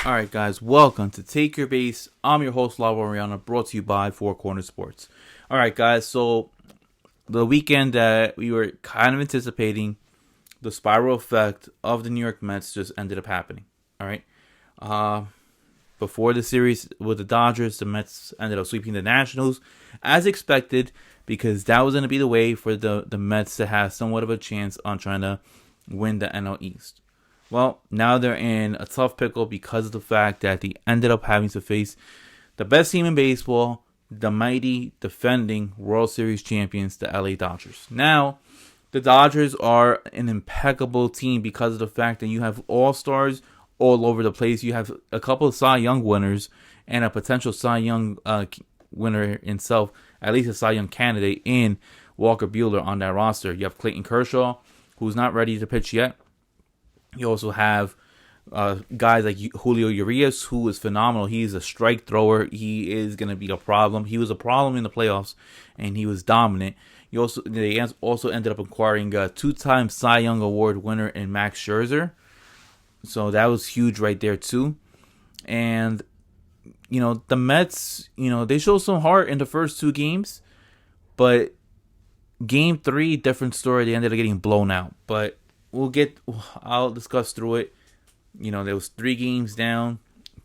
Alright, guys, welcome to Take Your Base. I'm your host, Lavo Ariana, brought to you by Four Corner Sports. Alright, guys, so the weekend that we were kind of anticipating, the spiral effect of the New York Mets just ended up happening. Alright, uh, before the series with the Dodgers, the Mets ended up sweeping the Nationals as expected because that was going to be the way for the Mets to have somewhat of a chance on trying to win the NL East. Well, now they're in a tough pickle because of the fact that they ended up having to face the best team in baseball, the mighty defending World Series champions, the LA Dodgers. Now, the Dodgers are an impeccable team because of the fact that you have all-stars all over the place. You have a couple of Cy Young winners and a potential Cy Young winner himself, at least a Cy Young candidate in Walker Buehler on that roster. You have Clayton Kershaw, who's not ready to pitch yet. You also have guys like Julio Urias, who is phenomenal. He's a strike thrower. He is going to be a problem. He was a problem in the playoffs, and he was dominant. They also ended up acquiring a two-time Cy Young Award winner in Max Scherzer. So that was huge right there, too. And, the Mets, they showed some heart in the first two games. But game three, different story. They ended up getting blown out. But I'll discuss through it. There was 3 games down,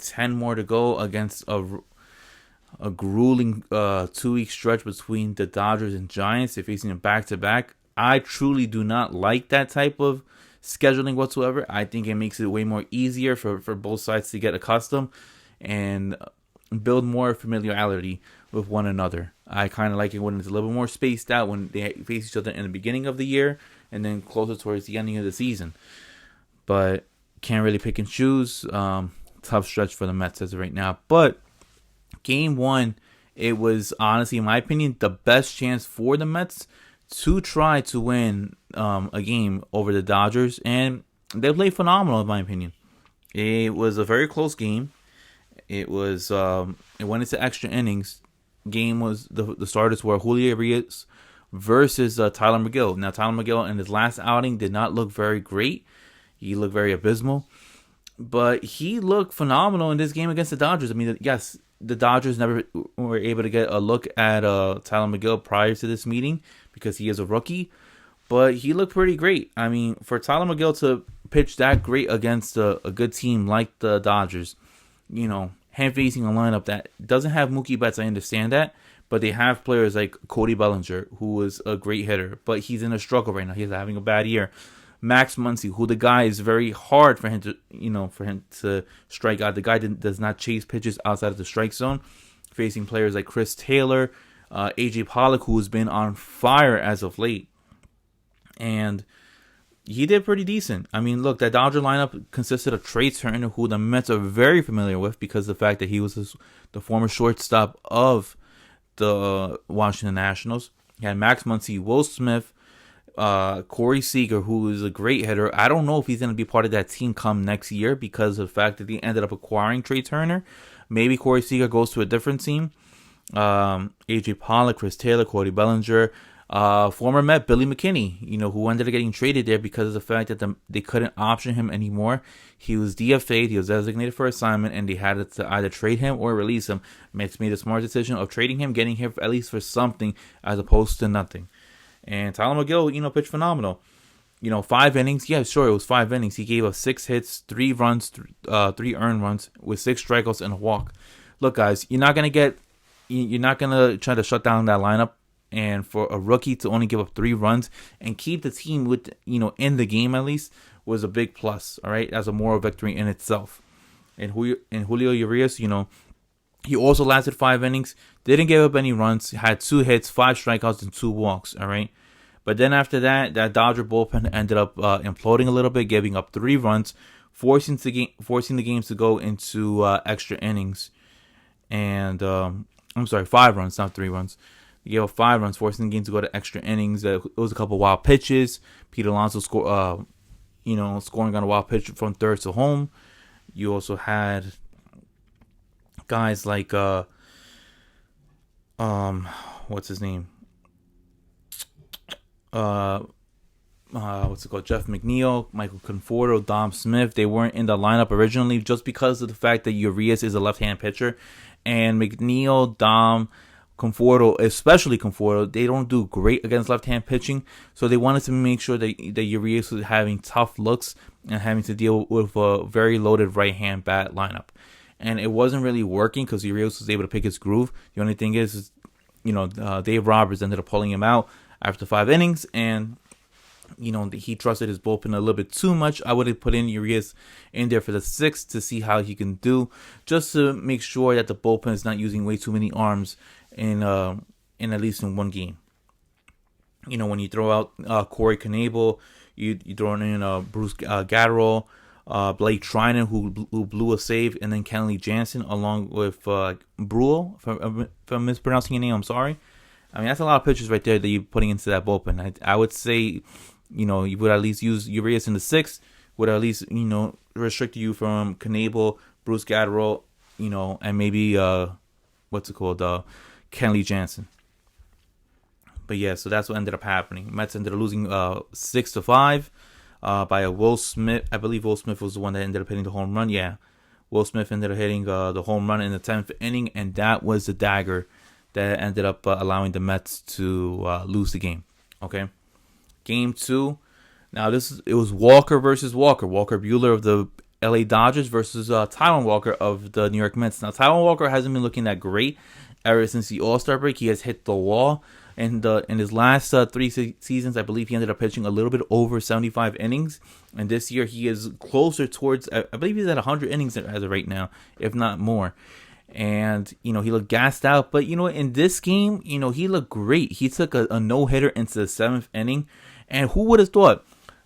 10 more to go against a grueling 2-week stretch between the Dodgers and Giants. They're facing them back to back. I truly do not like that type of scheduling whatsoever. I think it makes it way more easier for both sides to get accustomed and build more familiarity with one another. I kind of like it when it's a little bit more spaced out when they face each other in the beginning of the year and then closer towards the ending of the season. But can't really pick and choose. Tough stretch for the Mets as of right now. But game one, it was honestly, in my opinion, the best chance for the Mets to try to win a game over the Dodgers. And they played phenomenal, in my opinion. It was a very close game. It went into extra innings. Game was the starters were Julio Urias versus Tyler McGill. Now, Tyler McGill in his last outing did not look very great. He looked very abysmal. But he looked phenomenal in this game against the Dodgers. I mean, yes, the Dodgers never were able to get a look at Tyler McGill prior to this meeting because he is a rookie. But he looked pretty great. I mean, for Tyler McGill to pitch that great against a good team like the Dodgers, him facing a lineup that doesn't have Mookie Betts, I understand that. But they have players like Cody Bellinger, who is a great hitter, but he's in a struggle right now. He's having a bad year. Max Muncy, who the guy is very hard for him to strike out. The guy does not chase pitches outside of the strike zone. Facing players like Chris Taylor, AJ Pollock, who has been on fire as of late, and he did pretty decent. I mean, look, that Dodger lineup consisted of Trey Turner, who the Mets are very familiar with because of the fact that he was the former shortstop of the Washington Nationals. He had Max Muncy, Will Smith, Corey Seager, who is a great hitter. I don't know if he's going to be part of that team come next year because of the fact that they ended up acquiring Trey Turner. Maybe Corey Seager goes to a different team. AJ Pollock, Chris Taylor, Cody Bellinger, former Met Billy McKinney, who ended up getting traded there because of the fact that they couldn't option him anymore. He was DFA'd, he was designated for assignment, and they had to either trade him or release him. Mets made a smart decision of trading him, getting him at least for something as opposed to nothing. And Tyler McGill, pitched phenomenal. 5 innings. Yeah, sure, it was 5 innings. He gave up 6 hits, 3 runs, 3 earned runs with 6 strikeouts and a walk. Look, guys, you're not gonna try to shut down that lineup. And for a rookie to only give up 3 runs and keep the team in the game at least was a big plus. All right, as a moral victory in itself. And Julio Urias, he also lasted 5 innings, didn't give up any runs, had 2 hits, 5 strikeouts, and 2 walks. All right, but then after that Dodger bullpen ended up imploding a little bit, giving up 3 runs, forcing the games to go into extra innings. And 5 runs, not 3 runs. He gave up 5 runs, forcing the game to go to extra innings. It was a couple wild pitches. Pete Alonso scoring on a wild pitch from third to home. You also had guys like what's his name? Jeff McNeil, Michael Conforto, Dom Smith. They weren't in the lineup originally just because of the fact that Urias is a left-hand pitcher, and McNeil, Dom, Conforto, especially Conforto, they don't do great against left-hand pitching. So they wanted to make sure that Urias was having tough looks and having to deal with a very loaded right-hand bat lineup. And it wasn't really working because Urias was able to pick his groove. The only thing is Dave Roberts ended up pulling him out after 5 innings, and he trusted his bullpen a little bit too much. I would have put in Urias in there for the 6th to see how he can do, just to make sure that the bullpen is not using way too many arms in at least in one game. When you throw out Corey Knebel, you throw in Bruce Gatterall, Blake Trinan, who blew a save, and then Kenley Jansen along with Brule. If I'm mispronouncing your name, I'm sorry. I mean, that's a lot of pitchers right there that you're putting into that bullpen. I would say, you would at least use Urias in the 6th, would at least, restrict you from Knebel, Bruce Gatterall, and maybe, Kenley Jansen. But yeah, so that's what ended up happening. Mets ended up losing 6-5 by a Will Smith. I believe Will Smith was the one that ended up hitting the home run. Yeah, Will Smith ended up hitting the home run in the 10th inning, and that was the dagger that ended up allowing the Mets to lose the game. Okay, Game 2. Now it was Walker versus Walker. Walker Buehler of the LA Dodgers versus Taijuan Walker of the New York Mets. Now Taijuan Walker hasn't been looking that great ever since the All-Star break. He has hit the wall. And in his last 3 seasons, I believe he ended up pitching a little bit over 75 innings. And this year he is closer towards, I believe he's at 100 innings as of right now, if not more. And, he looked gassed out. But, in this game, he looked great. He took a no-hitter into the 7th inning. And who would have thought?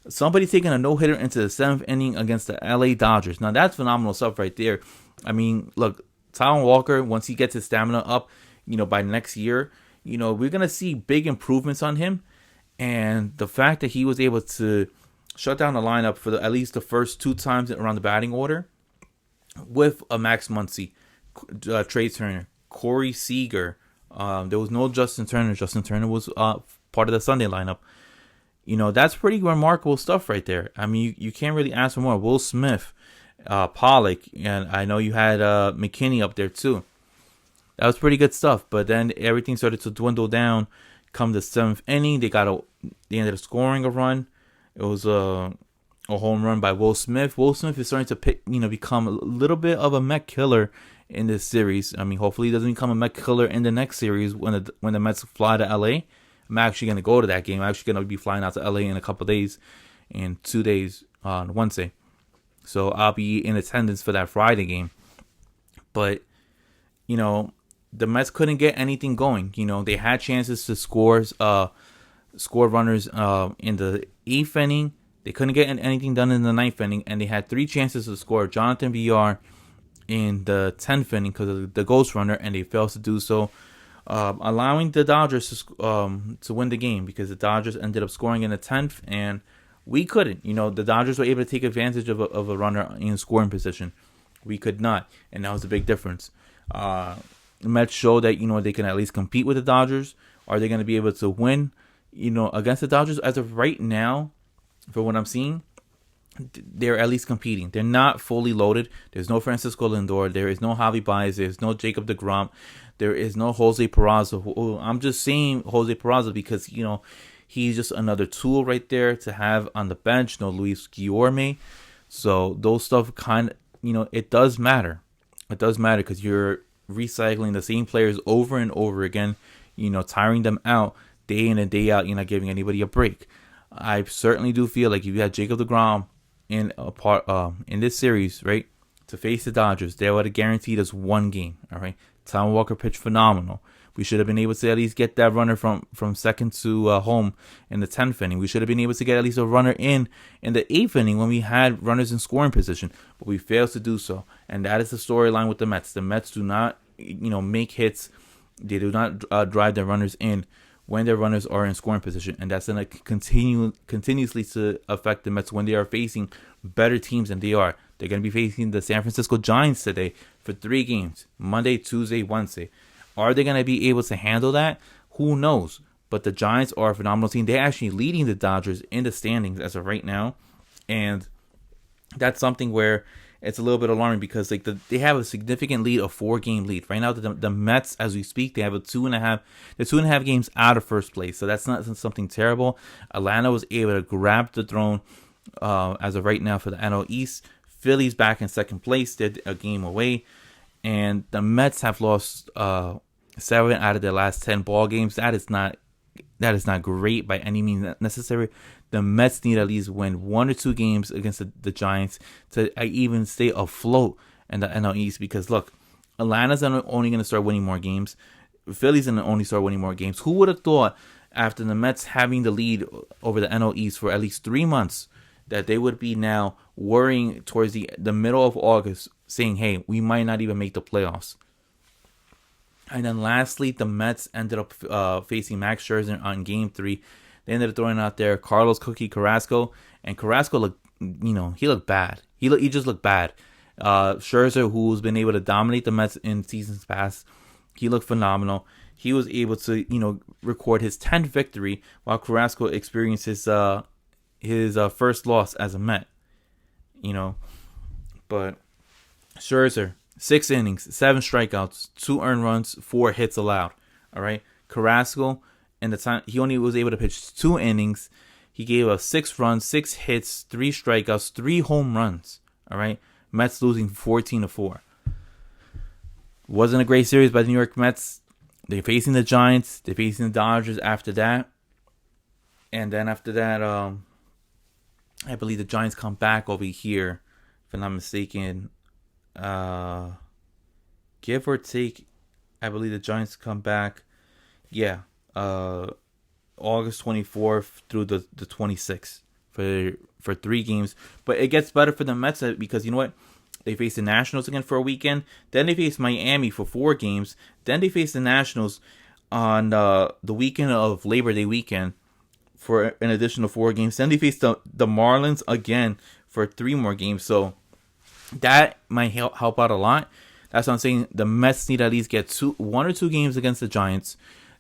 Somebody taking a no-hitter into the 7th inning against the LA Dodgers. Now, that's phenomenal stuff right there. I mean, look, Taijuan Walker, once he gets his stamina up, by next year, we're going to see big improvements on him. And the fact that he was able to shut down the lineup for at least the first 2 times around the batting order with a Max Muncy, Trey Turner, Corey Seager. There was no Justin Turner. Justin Turner was part of the Sunday lineup. That's pretty remarkable stuff right there. I mean, you can't really ask for more. Will Smith, Pollock, and I know you had McKinney up there too. That was pretty good stuff. But then everything started to dwindle down. Come the 7th inning, they ended up scoring a run. It was a home run by Will Smith. Will Smith is starting to become a little bit of a Met killer in this series. I mean, hopefully he doesn't become a Met killer in the next series when the Mets fly to LA. I'm actually going to go to that game. I'm actually going to be flying out to LA in a couple days, in 2 days on Wednesday. So I'll be in attendance for that Friday game. But, the Mets couldn't get anything going. They had chances to score runners in the 8th inning. They couldn't get anything done in the 9th inning. And they had 3 chances to score Jonathan Villar in the 10th inning because of the ghost runner, and they failed to do so, allowing the Dodgers to win the game because the Dodgers ended up scoring in the 10th, and we couldn't. The Dodgers were able to take advantage of a runner in scoring position. We could not, and that was a big difference. The Mets show that they can at least compete with the Dodgers. Are they going to be able to win against the Dodgers? As of right now, for what I'm seeing, they're at least competing. They're not fully loaded. There's no Francisco Lindor. There is no Javi Baez. There's no Jacob deGrom. There is no Jose Peraza. I'm just saying Jose Peraza because, he's just another tool right there to have on the bench. No Luis Guillorme. So those stuff kind of, it does matter. It does matter because you're recycling the same players over and over again, tiring them out day in and day out. You're not giving anybody a break. I certainly do feel like if you had Jacob deGrom in this series, right, to face the Dodgers, they would have guaranteed us 1 game. All right, Taijuan Walker pitched phenomenal. We should have been able to at least get that runner from second to home in the 10th inning. We should have been able to get at least a runner in the 8th inning when we had runners in scoring position, but we failed to do so. And that is the storyline with the Mets. The Mets do not, make hits. They do not drive their runners in when their runners are in scoring position, and that's going to continuously to affect the Mets when they are facing better teams than they are. They're going to be facing the San Francisco Giants today for 3 games, Monday, Tuesday, Wednesday. Are they going to be able to handle that? Who knows? but the Giants are a phenomenal team. They're actually leading the Dodgers in the standings as of right now, and that's something where it's a little bit alarming because like they have a significant lead, a 4-game lead right now. The Mets, as we speak, they have a 2.5. They're 2.5 games out of first place, so that's not something terrible. Atlanta was able to grab the throne as of right now for the NL East. Philly's back in second place. They're a game away, and the Mets have lost 7 out of their last 10 ball games. That is not great by any means necessary. The Mets need at least win 1 or 2 games against the Giants to even stay afloat in the NL East. Because look, Atlanta's only going to start winning more games. Philly's going to only start winning more games. Who would have thought after the Mets having the lead over the NL East for at least 3 months that they would be now worrying towards the middle of August, saying, hey, we might not even make the playoffs. And then lastly, the Mets ended up facing Max Scherzer on Game 3. They ended up throwing out there Carlos Cookie Carrasco, and Carrasco looked, he looked bad. He just looked bad. Scherzer, who's been able to dominate the Mets in seasons past, he looked phenomenal. He was able to, record his 10th victory, while Carrasco experienced his first loss as a Met. But Scherzer, 6 innings, 7 strikeouts, 2 earned runs, 4 hits allowed. All right, Carrasco. And the time he only was able to pitch 2 innings, he gave us 6 runs, 6 hits, 3 strikeouts, 3 home runs. All right, Mets losing 14-4. Wasn't a great series by the New York Mets. They're facing the Giants. They're facing the Dodgers after that, and then after that, I believe the Giants come back over here, if I'm not mistaken. Give or take, I believe the Giants come back. Yeah. August 24th through the 26th for 3 games. But it gets better for the Mets because you know what? They face the Nationals again for a weekend. Then they face Miami for 4 games. Then they face the Nationals on the weekend of Labor Day weekend for an additional 4 games. Then they face the Marlins again for 3 more games. So that might help out a lot. That's what I'm saying. The Mets need to at least get 1 or 2 games against the Giants.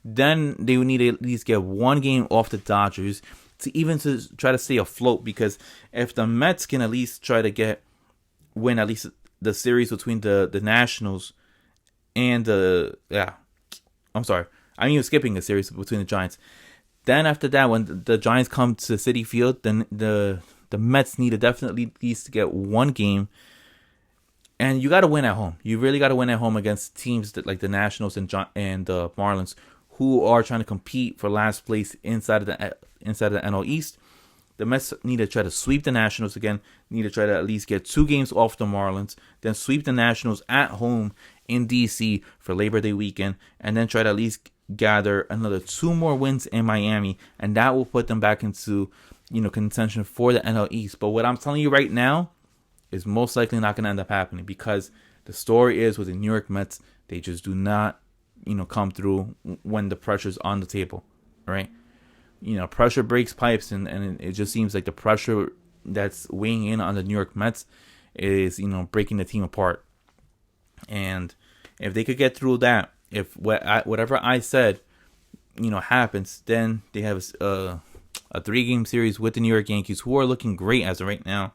Then they would need to at least get 1 game off the Dodgers to try to stay afloat. Because if the Mets can at least try to win at least the series between the Nationals and I'm skipping a series between the Giants. Then after that, when the Giants come to Citi Field, then the Mets need to definitely at least get 1 game. And you got to win at home. You really got to win at home against teams that, like the Nationals and the Marlins, who are trying to compete for last place inside of the NL East. The Mets need to try to sweep the Nationals again. Need to try to at least get 2 games off the Marlins. Then sweep the Nationals at home in D.C. for Labor Day weekend. And then try to at least gather another 2 more wins in Miami. And that will put them back into contention for the NL East. But what I'm telling you right now is most likely not going to end up happening. Because the story is with the New York Mets, they just do not come through when the pressure's on the table, right? Pressure breaks pipes, and it just seems like the pressure that's weighing in on the New York Mets is, breaking the team apart. And if they could get through that, if whatever I said, happens, then they have a 3-game series with the New York Yankees, who are looking great as of right now.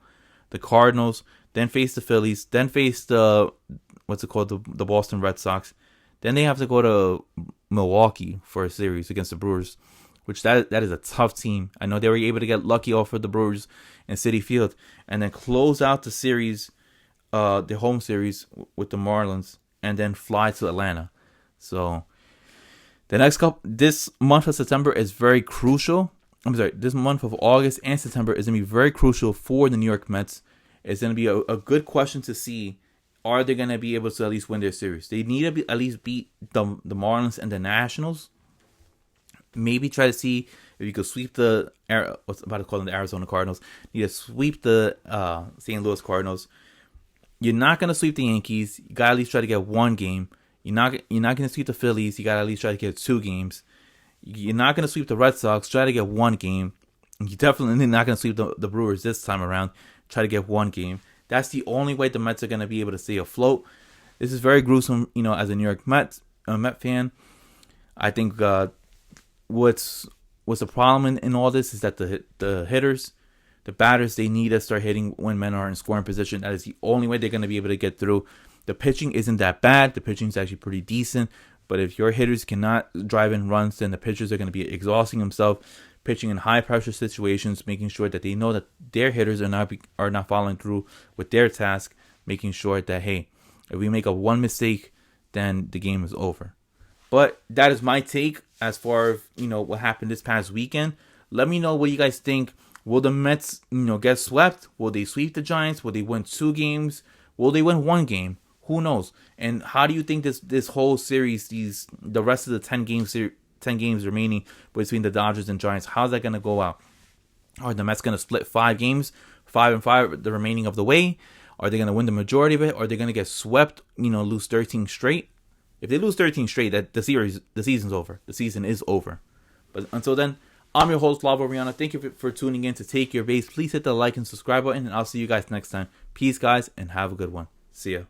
The Cardinals, then face the Phillies, then face the Boston Red Sox. Then they have to go to Milwaukee for a series against the Brewers, which that is a tough team. I know they were able to get lucky off of the Brewers in Citi Field, and then close out the series, the home series with the Marlins, and then fly to Atlanta. So this month of September is very crucial. This month of August and September is going to be very crucial for the New York Mets. It's going to be a good question to see. Are they going to be able to at least win their series? They need to at least beat the Marlins and the Nationals. Maybe try to see if you could sweep the Arizona Cardinals. You need to sweep the St. Louis Cardinals. You're not going to sweep the Yankees. You got to at least try to get 1 game. You're not going to sweep the Phillies. You got to at least try to get 2 games. You're not going to sweep the Red Sox. Try to get 1 game. You're definitely not going to sweep the Brewers this time around. Try to get 1 game. That's the only way the Mets are going to be able to stay afloat. This is very gruesome, as a New York Met fan. I think what's the problem in all this is that the hitters, the batters, they need to start hitting when men are in scoring position. That is the only way they're going to be able to get through. The pitching isn't that bad. The pitching is actually pretty decent. But if your hitters cannot drive in runs, then the pitchers are going to be exhausting themselves, pitching in high pressure situations, making sure that they know that their hitters are not following through with their task, making sure that, hey, if we make one mistake, then the game is over. But that is my take as far as, what happened this past weekend. Let me know what you guys think. Will the Mets, get swept? Will they sweep the Giants? Will they win 2 games? Will they win 1 game? Who knows? And how do you think this whole series, the rest of the 10 games remaining between the Dodgers and Giants, how's that going to go out? Are the Mets going to split 5 games, 5-5 the remaining of the way? Are they going to win the majority of it? Or are they going to get swept, lose 13 straight? If they lose 13 straight, that the season's over. The season is over. But until then, I'm your host, Lavo Rihanna. Thank you for tuning in to Take Your Base. Please hit the like and subscribe button, and I'll see you guys next time. Peace, guys, and have a good one. See ya.